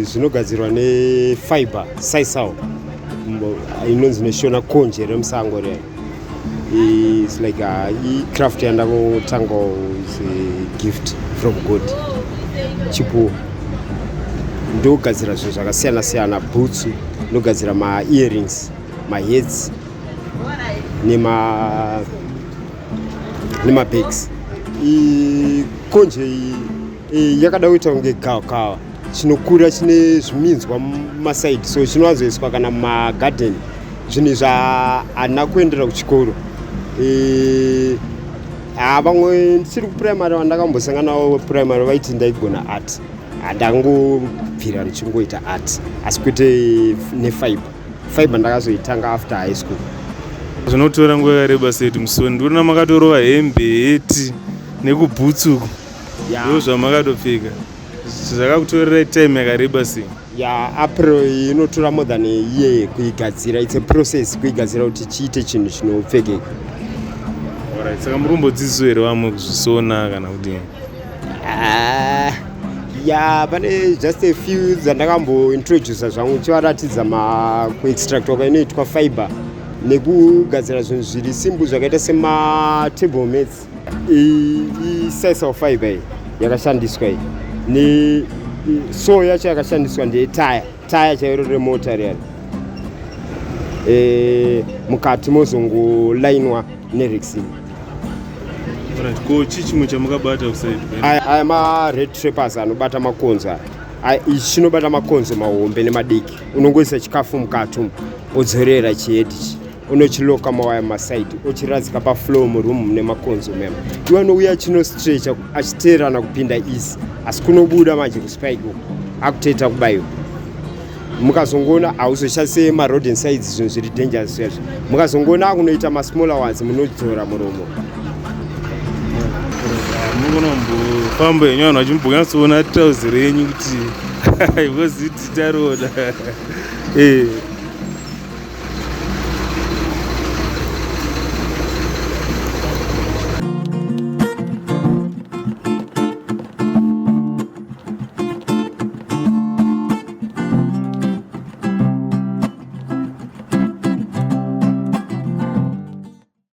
Zinogadzirwa nefibre Sisal inonzi neshona Konje remusango re. It's like a craft yandago tango is a gift from God. Chipo ndogadzira zvinhu zvakasiyana boots, ndogadzira earrings, heads nema bags. Konje yakada kuita kunge gavakava chinokura chine zviminzwa mumasaidi, so chinowanzoiswa kana mumagarden, zvinhu zvaana kuendera kuchikoro. Vamwe ndichiri kupuraimary vandakambosangana navo primary vaiti ndaigona art, handangobvira ndichingoita art, asi kwete nefibre ndakazoitanga after high school. Zvinotora nguva yakareba seti musoni, ndinoona makatorova hembe, heti nekubhutsuku, ndo zvamakatopfeka. Zvakakutorera time yakareba sei? April inotora more than a year kuigadzira. It's a process kuigadzira kuti chiite chinhu chinopfekeka. Alright, saka murombodzidziso here vamwe kuzvisona kana kuti? Pane just a few dzandakambointroduce zvangu chivaratidza kuextractwa kwainoitwa fibre nekugadzira zvinhu zviri simple zvakaita sematable mats. Sisal fibre yakashandiswa iyi so yacho yakashandiswa ndetaya chairo remota real, mukati mozongolainwa nerexin. Ko chii chimwe chamukabata kusaidi? Aya ma-red trappers anobata makonzo. Ichi chinobata makonzo mahombe nemadiki. Unongoisa chikafu mukati umu odzorera chihedichi, unochiloka mawaya masaidi ochiradzika pafloor muroom mune makonzo memo. Iwe anouya chinostretcha achiteerana kupinda isi, asi kunobuda manje kuspike uku akutoita kubayiwa. Mukazongoona hauzoshandise marodent sides, zvinhu zviri dangerous yazvo. Mukazongoona akunoita masmaller ones munodzora muromo. Munombofamba henyu vanhu vachimbonyatsoona trouzi renyu kuti haivoziti taroda.